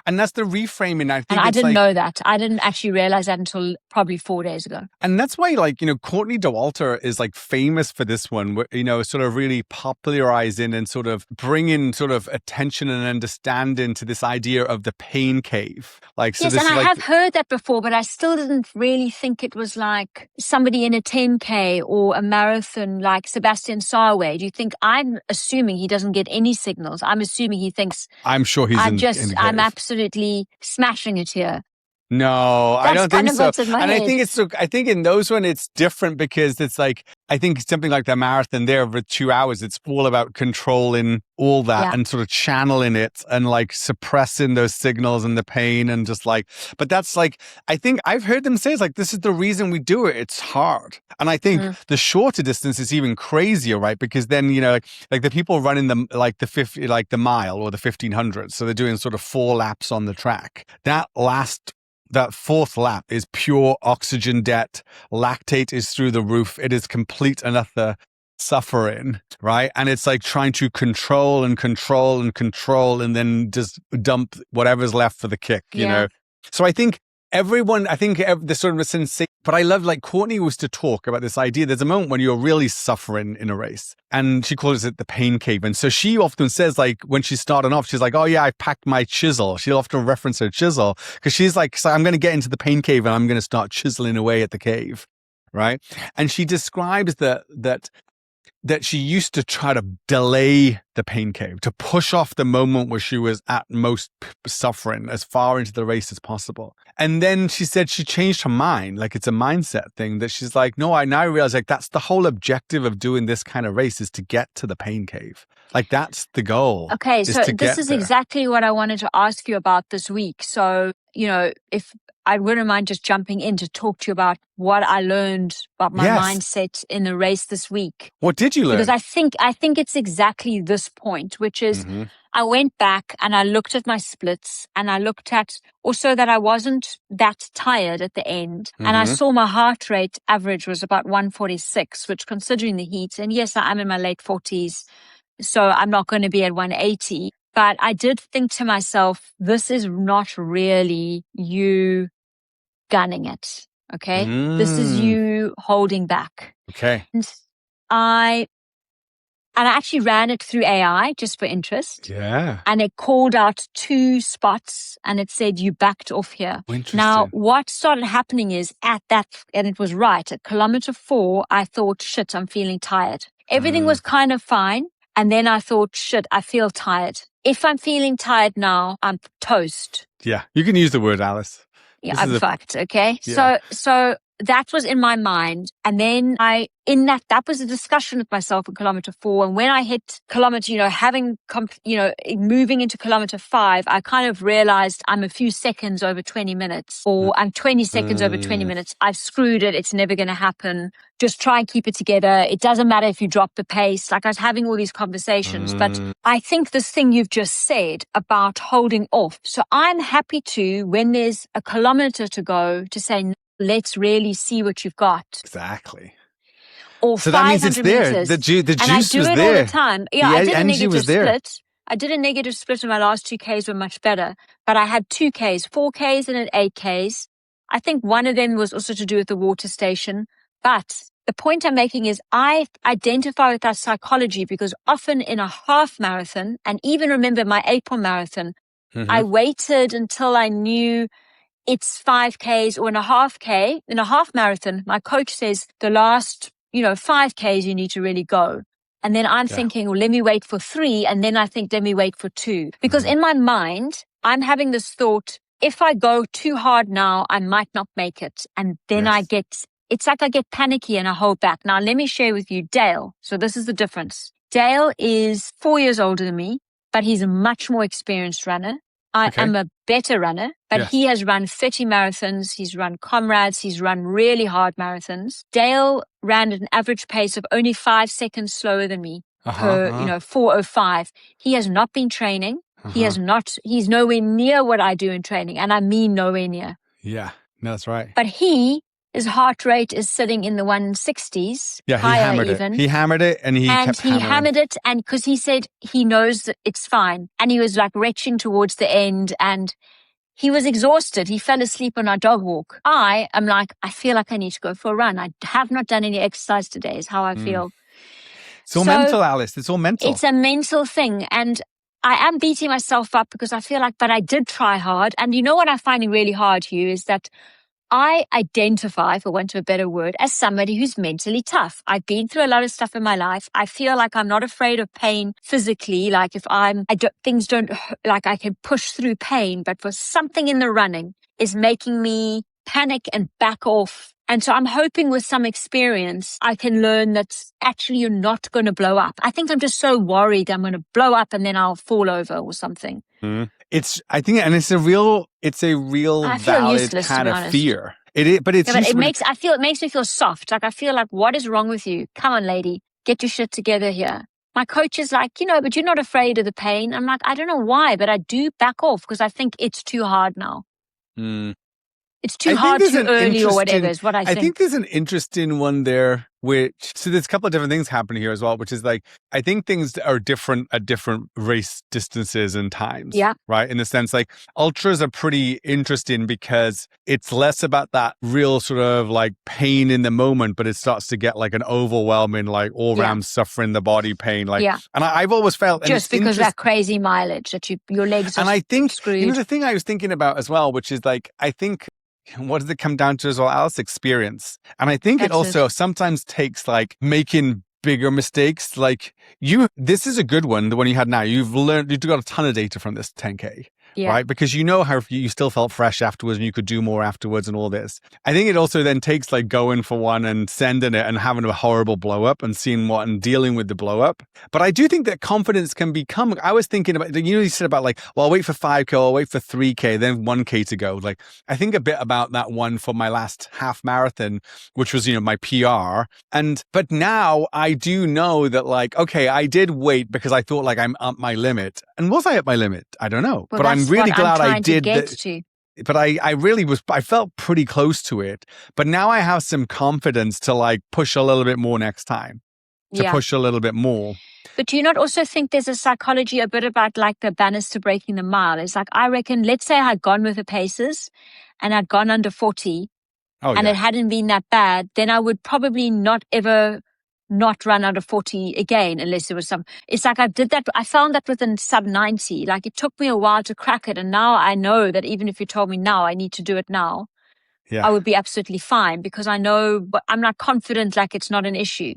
And that's the reframing. I didn't know that. I didn't actually realize that until probably 4 days ago. And that's why, like, Courtney Dauwalter is like famous for this one, sort of really popularizing and sort of bringing sort of attention and understanding to this idea of the pain cave. Like, so yes, this and I like, have heard that before, but I still didn't really think it was like somebody in a 10K or a marathon like Sebastian Sawe. Do you think, I'm assuming he doesn't get any signals. I'm assuming he thinks, I'm sure he's in the I'm absolutely smashing it here. No, I don't think so. And head. I think in those one it's different, because it's like, I think something like the marathon there over 2 hours, it's all about controlling all that and sort of channeling it and like suppressing those signals and the pain and just like, but that's like, I think I've heard them say it's like, this is the reason we do it. It's hard. And I think the shorter distance is even crazier, right? Because then, like the people running the mile or the 1500. So they're doing sort of 4 laps on the track. That fourth lap is pure oxygen debt. Lactate is through the roof. It is complete and utter suffering, right? And it's like trying to control and control and control and then just dump whatever's left for the kick, you know? So I think the sort of a sensation, but I love, like, Courtney was to talk about this idea. There's a moment when you're really suffering in a race, and she calls it the pain cave. And so she often says, like, when she's starting off, she's like, oh yeah, I packed my chisel. She'll often reference her chisel, because she's like, so I'm going to get into the pain cave and I'm going to start chiseling away at the cave. Right. And she describes that she used to try to delay the pain cave, to push off the moment where she was at most suffering as far into the race as possible. And then she said she changed her mind. Like, it's a mindset thing, that she's like, no, I now realize, like, that's the whole objective of doing this kind of race, is to get to the pain cave. Like, that's the goal. Okay. So this is exactly what I wanted to ask you about this week. So, if I wouldn't mind just jumping in to talk to you about what I learned about my mindset in the race this week. What did you learn? Because I think it's exactly this point, which is I went back and I looked at my splits, and I looked at also that I wasn't that tired at the end. And I saw my heart rate average was about 146, which, considering the heat, and yes, I'm in my late 40s, so I'm not going to be at 180. But I did think to myself, this is not really you gunning it. Okay. This is you holding back. Okay. And I actually ran it through AI just for interest. Yeah. And it called out 2 spots and it said, you backed off here. Interesting. Now, what started happening is at that, and it was right, at kilometer 4, I thought, shit, I'm feeling tired. Everything was kind of fine. And then I thought, shit, I feel tired. If I'm feeling tired now, I'm toast. Yeah. You can use the word, Alice. Yeah, I'm fucked. Okay. Yeah. So that was in my mind. And then that was a discussion with myself at kilometer 4. And when I hit kilometer, moving into kilometer 5, I kind of realized I'm a few seconds over 20 minutes, or I'm 20 seconds over 20 minutes. I've screwed it. It's never going to happen. Just try and keep it together. It doesn't matter if you drop the pace. Like, I was having all these conversations, but I think this thing you've just said about holding off. So I'm happy to, when there's a kilometer to go, to say, let's really see what you've got. Exactly. Or so that means it's there. Meters. The juice was there. And I do it all the time. Yeah, I did a negative split. I did a negative split, and my last 2Ks were much better. But I had 2Ks, 4Ks, and an 8Ks. I think one of them was also to do with the water station. But the point I'm making is I identify with that psychology, because often in a half marathon, and even remember my April marathon, I waited until I knew it's 5Ks or in a half K. In a half marathon, my coach says the last, 5Ks you need to really go. And then I'm thinking, well, let me wait for 3. And then I think, let me wait for 2. Because in my mind, I'm having this thought, if I go too hard now, I might not make it. And then it's like I get panicky and I hold back. Now, let me share with you Dale. So this is the difference. Dale is 4 years older than me, but he's a much more experienced runner. I am a better runner, but he has run 30 marathons. He's run comrades. He's run really hard marathons. Dale ran at an average pace of only 5 seconds slower than me per 4:05. He has not been training. He's nowhere near what I do in training. And I mean nowhere near. Yeah, no, that's right. But his heart rate is sitting in the 160s. Yeah, he hammered it and he kept hammering. Hammered it, and because he said he knows that it's fine. And he was like retching towards the end and he was exhausted. He fell asleep on our dog walk. I am like, I feel like I need to go for a run. I have not done any exercise today is how I feel. It's all mental, Alice. It's all mental. It's a mental thing. And I am beating myself up because I feel like, but I did try hard. And you know what I'm finding really hard, Hugh, is that I identify, for want of a better word, as somebody who's mentally tough. I've been through a lot of stuff in my life. I feel like I'm not afraid of pain physically. Like if things don't, like I can push through pain, but for something in the running is making me panic and back off. And so I'm hoping with some experience, I can learn that actually you're not going to blow up. I think I'm just so worried I'm going to blow up and then I'll fall over or something. It's a real valid kind of fear. It makes me feel soft. Like I feel like, what is wrong with you? Come on, lady, get your shit together here. My coach is like, but you're not afraid of the pain. I'm like, I don't know why, but I do back off because I think it's too hard now. It's too hard too early or whatever is what I think. I think there's an interesting one there, so there's a couple of different things happening here as well, which is like, I think things are different at different race distances and times. Yeah. Right. In the sense like ultras are pretty interesting because it's less about that real sort of like pain in the moment, but it starts to get like an overwhelming, like all around suffering the body pain. Like, and I've always felt just because of that crazy mileage that your legs are and I think, screwed. The thing I was thinking about as well, which is like, I think, what does it come down to as well, Alice? Experience. And I think it also sometimes takes like making bigger mistakes. Like this is a good one, the one you had now. You've got a ton of data from this 10K. Right? Because you know how you still felt fresh afterwards and you could do more afterwards and all this. I think it also then takes like going for one and sending it and having a horrible blow up and seeing and dealing with the blow up. But I do think that confidence can become, I was thinking about, you said about like, well, I'll wait for 5K, I'll wait for 3K, then 1K to go. Like, I think a bit about that one for my last half marathon, which was, my PR. But now I do know that like, okay, I did wait because I thought like I'm at my limit. And was I at my limit? I don't know. Well, but I'm really glad I did that. But I really was, I felt pretty close to it. But now I have some confidence to like push a little bit more next time. to Yeah. push a little bit more. But do you not also think there's a psychology a bit about like the banister breaking the mile? It's like, I reckon, let's say I had gone with the paces and I'd gone under 40 and it hadn't been that bad, then I would probably not ever not run under 40 again unless there was some. It's like I found that with a sub 90. Like it took me a while to crack it. And now I know that even if you told me now I need to do it now, I would be absolutely fine because I know, but I'm not confident like it's not an issue.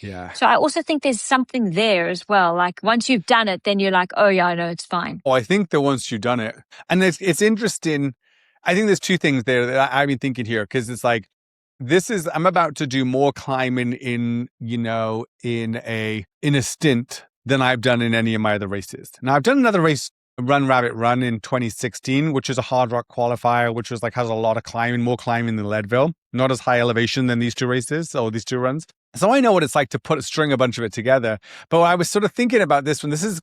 Yeah. So I also think there's something there as well. Like once you've done it, then you're like, oh yeah, I know it's fine. Oh, I think that once you've done it, and it's interesting. I think there's two things there that I've been thinking here because it's like, I'm about to do more climbing in a stint than I've done in any of my other races. Now I've done another race, Run Rabbit Run in 2016, which is a hard rock qualifier, which was like has a lot of climbing, more climbing than Leadville, not as high elevation than these two races or these two runs. So I know what it's like to string a bunch of it together. But I was sort of thinking about this one. This is,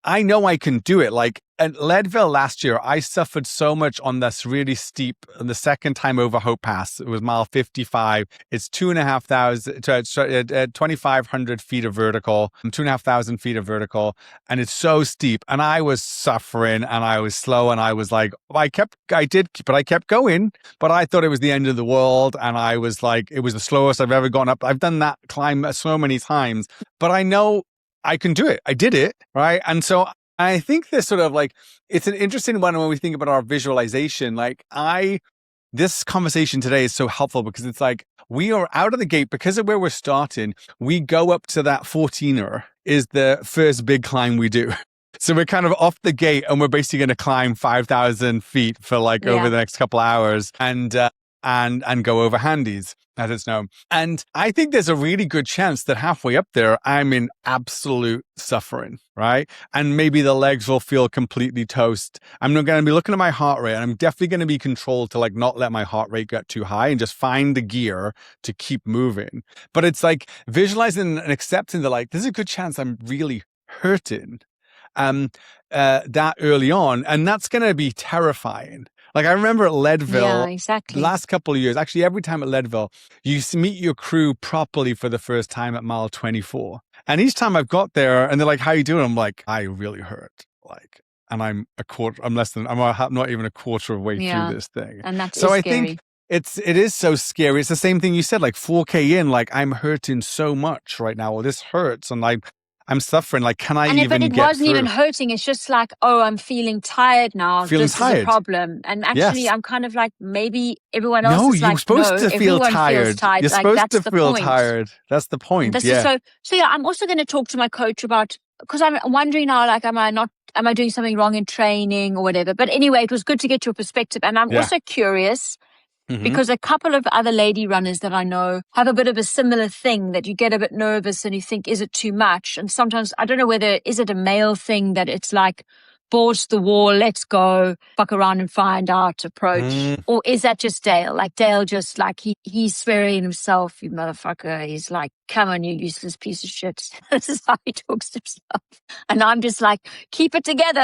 I know I can do it. Like at Leadville last year, I suffered so much on this really steep, the second time over Hope Pass. It was mile 55. It's 2,500 feet of vertical, 2,500 feet of vertical. And it's so steep. And I was suffering and I was slow. And I was like, I kept going, but I thought it was the end of the world. And I was like, it was the slowest I've ever gone up. I've done that climb so many times, but I know I can do it. I did it, right? And so I think this sort of like, it's an interesting one when we think about our visualization. Like this conversation today is so helpful because it's like, we are out of the gate because of where we're starting. We go up to that 14er is the first big climb we do. So we're kind of off the gate and we're basically going to climb 5,000 feet for over the next couple hours and go over handies, as it's known. And I think there's a really good chance that halfway up there, I'm in absolute suffering, right? And maybe the legs will feel completely toast. I'm not going to be looking at my heart rate, and I'm definitely going to be controlled to like not let my heart rate get too high and just find the gear to keep moving. But it's like visualizing and accepting that like, there's a good chance I'm really hurting that early on. And that's going to be terrifying. Like I remember at Leadville, the last couple of years, actually every time at Leadville, you meet your crew properly for the first time at mile 24. And each time I've got there and they're like, how you doing? I'm like, I really hurt. Like, and I'm not even a quarter of the way through this thing. And that's so I scary. think it is so scary. It's the same thing you said, like 4K in, like I'm hurting so much right now, or this hurts. And like, I'm suffering. Like, can I even get But it wasn't even hurting. It's just like, oh, I'm feeling tired now. This is a problem. And actually, I'm kind of like, maybe everyone else is like, you're supposed to feel tired. You're supposed to feel tired. That's the point. So yeah, I'm also going to talk to my coach about, because I'm wondering now, like, am I doing something wrong in training or whatever? But anyway, it was good to get your perspective. And I'm also curious, because a couple of other lady runners that I know have a bit of a similar thing that you get a bit nervous and you think, is it too much? And sometimes, I don't know whether, is it a male thing that it's like, boards the wall, let's go, fuck around and find out approach? Or is that just Dale? Like Dale just like, he's swearing himself, you motherfucker. He's like, come on, you useless piece of shit. This is how he talks to himself. And I'm just like, keep it together.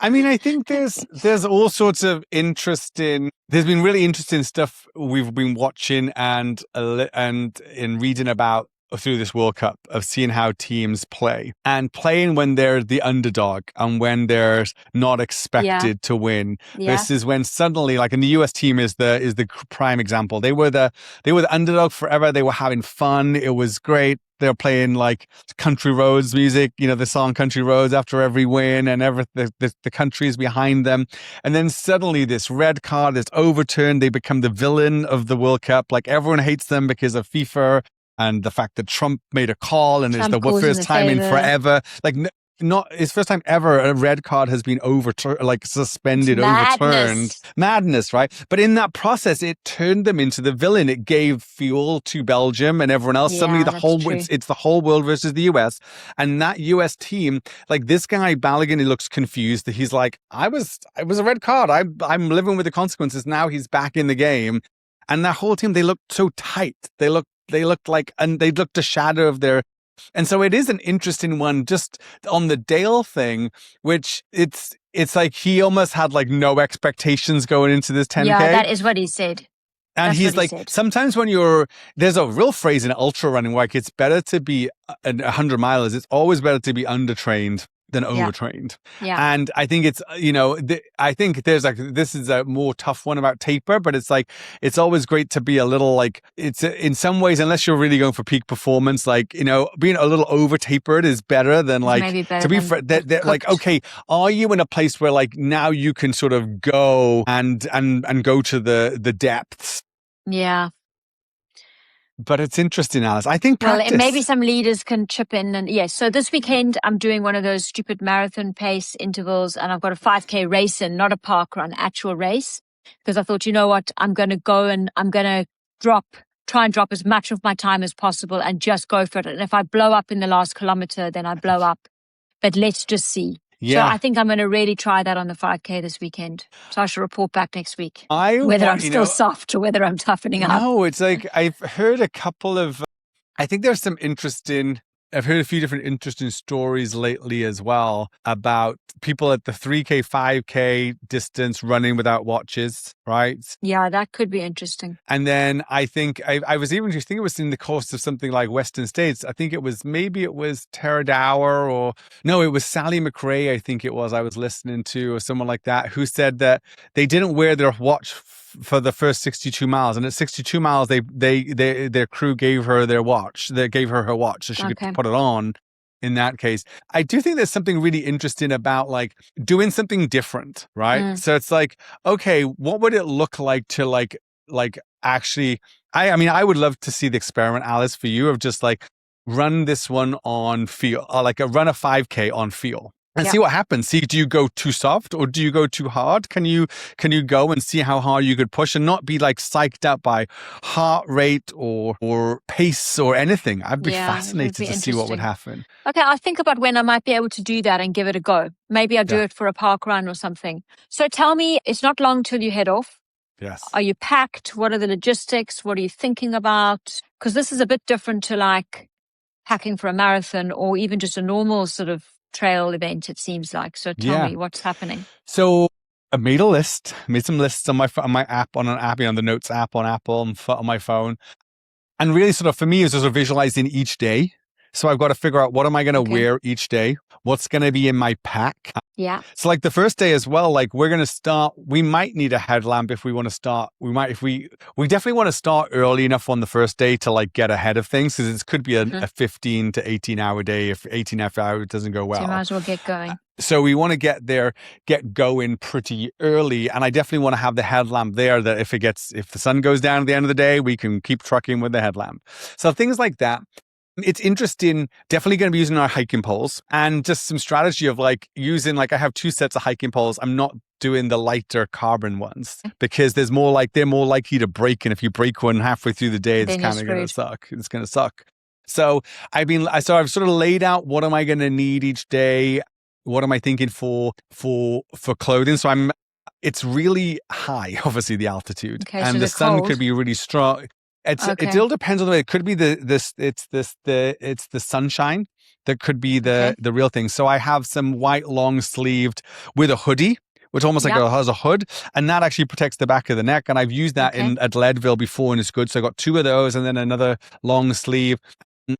I mean, I think there's all sorts of there's been really interesting stuff we've been watching and in reading about through this World Cup of seeing how teams play and playing when they're the underdog and when they're not expected to win. This is when suddenly, like in the US team is the prime example. They were the underdog forever. They were having fun. It was great. They're playing like Country Roads music, the song Country Roads after every win, and the country is behind them. And then suddenly this red card is overturned. They become the villain of the World Cup. Like everyone hates them because of FIFA and the fact that Trump made a call and it's the first time in forever. Like not his first time ever a red card has been suspended, overturned. Madness, right? But in that process, it turned them into the villain. It gave fuel to Belgium and everyone else. Suddenly it's the whole world versus the US. And that US team, like this guy Balogun, he looks confused. He's like, it was a red card. I'm living with the consequences. Now he's back in the game. And that whole team, they looked so tight. They looked a shadow of their. And so it is an interesting one just on the Dale thing, which it's like he almost had like no expectations going into this 10K. Yeah, that is what he said. And That's he's what he like, said. sometimes when there's a real phrase in ultra running, like it's better to be 100 miles. It's always better to be undertrained than overtrained. Yeah. And I think it's, I think there's like, this is a more tough one about taper, but it's like, it's always great to be a little like, it's in some ways, unless you're really going for peak performance, like, being a little over tapered is better than like, maybe better to be than like, cooked. okay, are you in a place where like now you can sort of go and go to the depths? Yeah. But it's interesting, Alice. I think practice. Well, maybe some leaders can chip in. And yes, so this weekend I'm doing one of those stupid marathon pace intervals, and I've got a 5K race in, not a park run, actual race. Because I thought, you know what, I'm going to go and I'm going to try and drop as much of my time as possible and just go for it. And if I blow up in the last kilometer, then I blow up. But let's just see. Yeah. So I think I'm going to really try that on the 5K this weekend. So I should report back next week. Whether I'm still soft or whether I'm toughening up. No, it's like I've heard a couple of, I think there's some I've heard a few different interesting stories lately as well about people at the 3K, 5K distance running without watches, right? Yeah, that could be interesting. And then I think I was even just think it was in the course of something like Western States. I think it was Tara Dower it was Sally McRae. I think it was I was listening to, or someone like that, who said that they didn't wear their watch for the first 62 miles, and at 62 miles their crew gave her their watch. They gave her her watch so she could put it on. In that case, I do think there's something really interesting about like doing something different, right? So it's like, okay, what would it look like to like actually, I mean, I would love to see the experiment, Alice, for you, of just like run this one on feel, or like run a 5K on feel. And see what happens. See, do you go too soft or do you go too hard? Can you go and see how hard you could push and not be like psyched out by heart rate or pace or anything? I'd be fascinated to see what would happen. Okay, I'll think about when I might be able to do that and give it a go. Maybe I'll do it for a park run or something. So tell me, it's not long till you head off. Yes. Are you packed? What are the logistics? What are you thinking about? Because this is a bit different to like packing for a marathon or even just a normal sort of trail event, it seems like. So tell me what's happening. So I made some lists on my app, on the Notes app on Apple and on my phone. And really sort of for me is sort of visualizing each day. So I've got to figure out what am I going to wear each day? What's going to be in my pack? Yeah. So like the first day as well, like we might need a headlamp if we want to start. We definitely want to start early enough on the first day to like get ahead of things, because it could be a 15 to 18 hour day if 18 hours doesn't go well. So you might as well get going. So we want to get going pretty early. And I definitely want to have the headlamp there that if the sun goes down at the end of the day, we can keep trucking with the headlamp. So things like that. It's interesting. Definitely going to be using our hiking poles, and just some strategy of like using, like I have 2 sets of hiking poles. I'm not doing the lighter carbon ones because they're more likely to break. And if you break one halfway through the day, it's kind of going to suck. It's going to suck. So I've sort of laid out what am I going to need each day? What am I thinking for clothing? So it's really high, obviously the altitude, and so the sun cold. could be really strong. It all depends on the way. It could be it's the sunshine that could be the real thing. So I have some white long sleeved with a hoodie, which almost has a hood, and that actually protects the back of the neck. And I've used that at Leadville before, and it's good. So I got 2 of those, and then another long sleeve.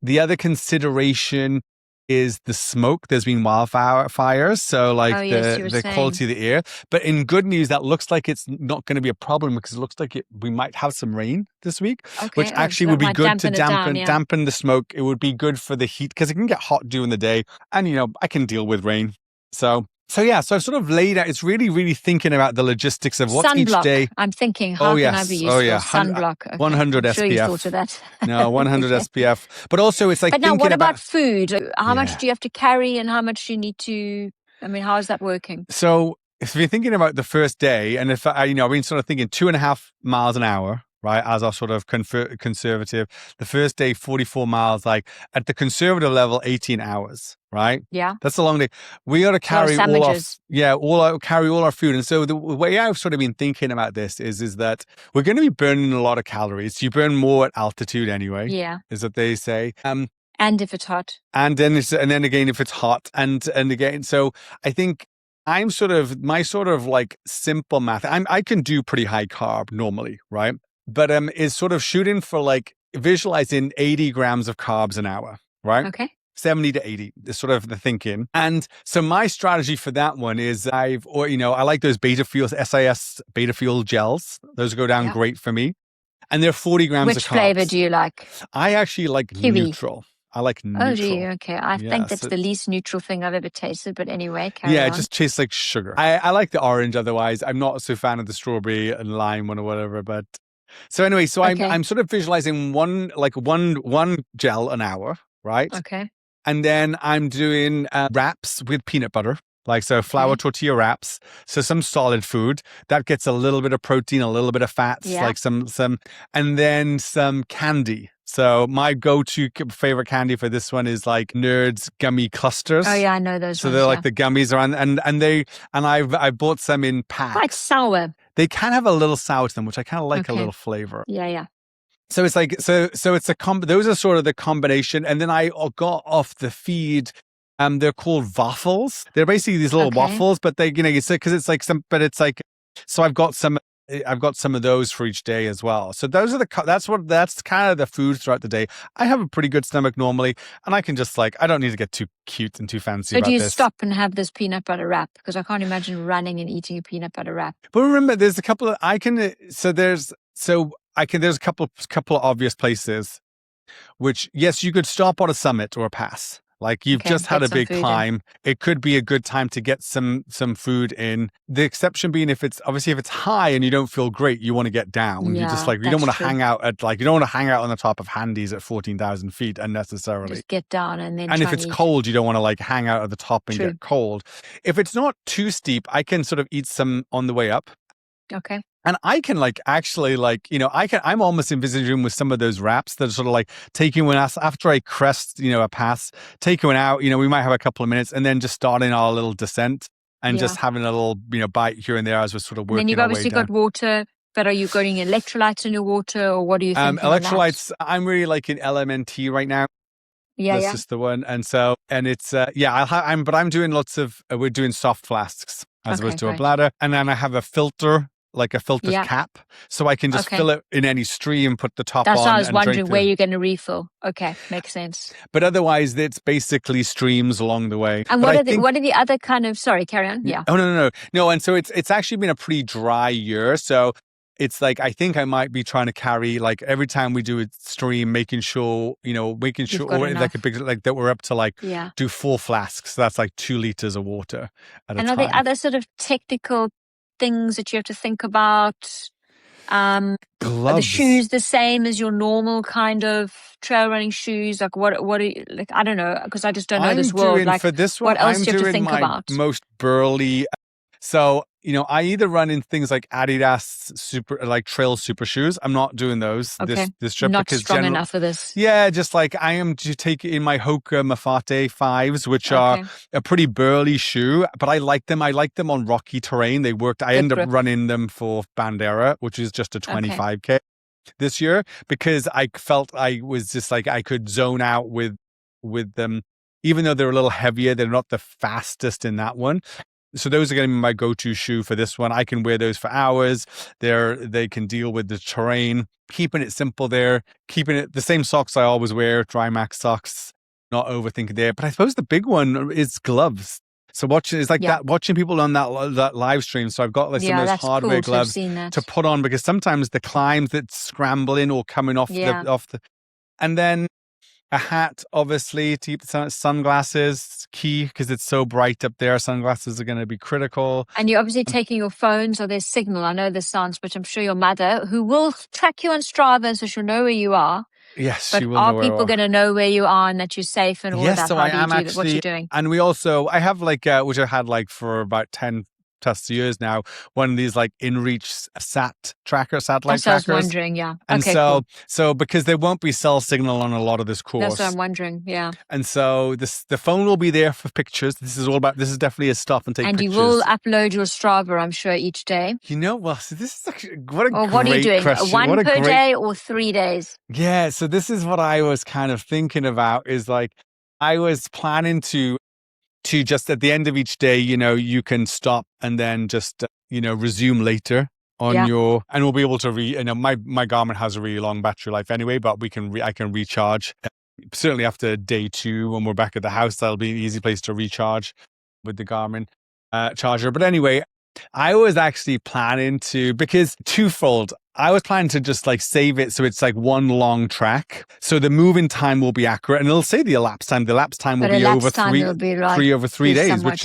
The other consideration is the smoke. There's been wildfires, so like the quality of the air. But in good news, that looks like it's not going to be a problem, because it looks like we might have some rain this week, which actually would be good to dampen the smoke. It would be good for the heat, because it can get hot during the day, and I can deal with rain. So I've sort of laid out. It's really, really thinking about the logistics of what's each day. I'm thinking, how can I be useful? Sunblock. Okay. 100 I'm SPF. sure you thought of that. No, 100 SPF. But also, it's like. But now, what about food? How much do you have to carry, and how much do you need to? I mean, how is that working? So, if you're thinking about the first day, and if I've been sort of thinking 2.5 miles an hour. Right, as our sort of conservative, the first day 44 miles, like at the conservative level 18 hours, right? Yeah, that's a long day. We got to carry carry all our food, and so the way I've sort of been thinking about this is that we're going to be burning a lot of calories. You burn more at altitude anyway. Yeah, is what they say. And if it's hot, and then again if it's hot, and again. So I think. My sort of like simple math. I can do pretty high carb normally, right? but is sort of shooting for like visualizing 80 grams of carbs an hour, right? Okay. 70 to 80 is sort of the thinking. And so my strategy for that one is I like those beta fuels, SIS beta fuel gels. Those go down great for me. And they're 40 grams of carbs. Which flavor do you like? I actually like Kiwi. neutral. I like neutral. Oh, gee, okay. I think that's the least neutral thing I've ever tasted, but anyway, carry on. It just tastes like sugar. I like the orange otherwise. I'm not so fan of the strawberry and lime one or whatever, but so anyway, so I'm sort of visualizing one gel an hour, right? Okay. And then I'm doing wraps with peanut butter. Like, so flour tortilla wraps. So some solid food that gets a little bit of protein, a little bit of fats, like some, and then some candy. So my go-to favorite candy for this one is like Nerds gummy clusters. Oh yeah, I know those. So they're like the gummies around, and I bought some in packs. Quite sour. They can have a little sour to them, which I kind of like a little flavor. Yeah. So it's like so it's a those are sort of the combination, and then I got off the feed. They're called waffles. They're basically these little waffles, but they, because it's like so I've got some of those for each day as well. So those are that's kind of the food throughout the day. I have a pretty good stomach normally, and I can just I don't need to get too cute and too fancy about this. So do you stop and have this peanut butter wrap? Because I can't imagine running and eating a peanut butter wrap. But remember, there's a couple of, there's a couple of obvious places, which, yes, you could stop on a summit or a pass. Like you've just had a big climb. It could be a good time to get some food in. The exception being if it's high and you don't feel great, you want to get down. Yeah, you just you don't want to hang out at you don't want to hang out on the top of Handies at 14,000 feet unnecessarily. Just get down and then. And if it's cold, you don't want to hang out at the top and get cold. If it's not too steep, I can sort of eat some on the way up. Okay. And I can I'm almost envisaging with some of those wraps that are sort of taking one after I crest, a pass, taking one out, we might have a couple of minutes and then just starting our little descent and just having a little, bite here and there as we're sort of working. And then you've obviously got water, but are you getting electrolytes in your water or what do you think? Electrolytes, I'm really liking LMNT right now. That's just the one. And so, and it's, I'm doing we're doing soft flasks as opposed to a bladder. And then I have a filter, like a filter cap, so I can just fill it in any stream, put the top on. That's why I was wondering where you're going to refill. Okay, makes sense. But otherwise, it's basically streams along the way. And what are the other kind of? Sorry, carry on. Yeah. Oh no. And so it's actually been a pretty dry year, so it's I think I might be trying to carry every time we do a stream, making sure or a big that we're up to do 4 flasks. So that's 2 liters of water at a time. And are there other sort of technical things that you have to think about? Gloves. Are the shoes the same as your normal kind of trail running shoes? What are you, I don't know, because I just don't know this world. For this one, what else I'm do you have to doing think my about? most burly. So, I either run in things like Adidas trail super shoes. I'm not doing those this trip. Not strong enough for this. Yeah, just I am to take in my Hoka Mafate 5s, which are a pretty burly shoe, but I like them. I like them on rocky terrain. They worked. I ended up running them for Bandera, which is just a 25K this year, because I felt I was just I could zone out with them. Even though they're a little heavier, they're not the fastest in that one. So those are going to be my go-to shoe for this one. I can wear those for hours. They can deal with the terrain, keeping it simple there, keeping it the same socks I always wear, Dry Max socks, not overthinking there. But I suppose the big one is gloves. So watching watching people on that live stream. So I've got some of those hardware gloves to put on, because sometimes the climbs that's scrambling or coming off the, and then a hat, obviously, to keep the sunglasses, key, because it's so bright up there. Sunglasses are going to be critical. And you're obviously taking your phone, so there's signal. I know this sounds, but I'm sure your mother, who will track you on Strava, so she'll know where you are. Yes, but she will are know where people going to know where you are and that you're safe and all of that? So I am actually, what you're doing? And we also, I have which I had for about 10 plus years now, one of these InReach satellite trackers. That's what I was wondering, yeah. And so because there won't be cell signal on a lot of this course. That's what I'm wondering, yeah. And so the phone will be there for pictures. This is definitely a stop and take pictures. And you will upload your Strava, I'm sure, each day. So this is what a great what are you doing? question. One per day or 3 days? Yeah, so this is what I was kind of thinking about, is I was planning to just at the end of each day, you can stop and then just, resume later on your, and we'll be able to my Garmin has a really long battery life anyway, but I can recharge. Certainly after day 2, when we're back at the house, that'll be an easy place to recharge with the Garmin charger. But anyway, I was actually planning to, because twofold, I was planning to just like save it so it's like one long track. So the moving time will be accurate, and it'll say the elapsed time. The elapsed time will be over 3 over 3 days, somewhat.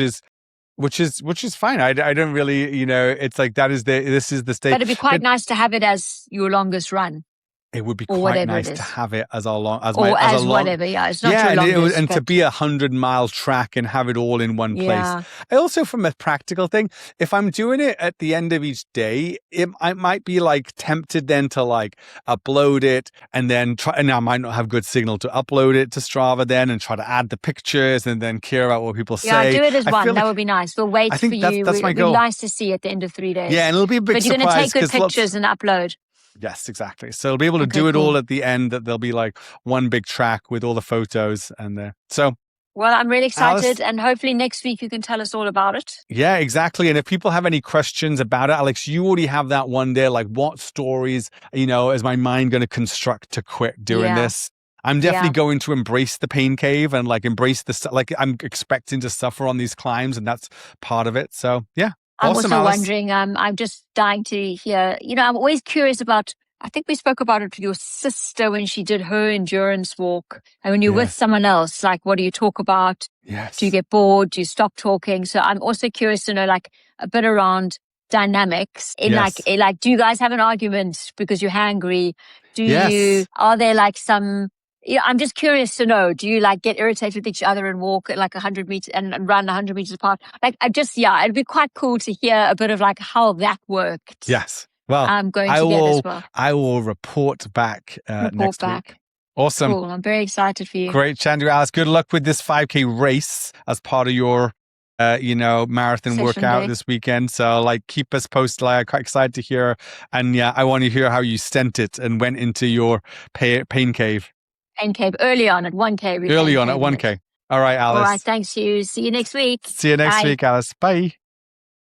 which is fine. I don't really, it's like this is the state. But it'd be quite nice to have it as your longest run. It would be quite nice to have it as our long, as whatever. Yeah, it's not your longest. And to be 100-mile track and have it all in one place. I also, from a practical thing, if I'm doing it at the end of each day, I might be like tempted then to like upload it and then try. And I might not have good signal to upload it to Strava then and try to add the pictures and then care about what people say. Yeah, do it as one. That would be nice. We'll wait for you. That's my goal. It'd be nice to see at the end of 3 days. Yeah, and it'll be a big surprise. But you're going to take good pictures and upload. Yes, exactly. So it'll be able to do it all at the end. That there'll be like one big track with all the photos and there. So, well, I'm really excited, Alice, and hopefully next week you can tell us all about it. Yeah, exactly. And if people have any questions about it, Alex, you already have that one there. Like, what stories, is my mind going to construct to quit doing this? I'm definitely going to embrace the pain cave and like embrace I'm expecting to suffer on these climbs, and that's part of it. So yeah. I'm awesome, also Alice. wondering, I'm just dying to hear, I'm always curious about, I think we spoke about it with your sister when she did her endurance walk. And when you're with someone else, like, what do you talk about? Yes. Do you get bored? Do you stop talking? So I'm also curious to know, like, a bit around dynamics in like, do you guys have an argument because you're hangry? Are there like some, I'm just curious to know, do you like get irritated with each other and walk at like 100 meters and run 100 meters apart? Like, it'd be quite cool to hear a bit of like how that worked. Yes. Well, I'm going to get as well. I will report back next week. Awesome. Cool. I'm very excited for you. Great, Chandra. Alice, good luck with this 5K race as part of your marathon workout this weekend. So like keep us posted. Like, I'm quite excited to hear. And I want to hear how you stent it and went into your pain cave. Pain cave early on at 1K. Early on at 1K. All right, Alice. All right, thanks, you. See you next week. See you next week, Alice. Bye.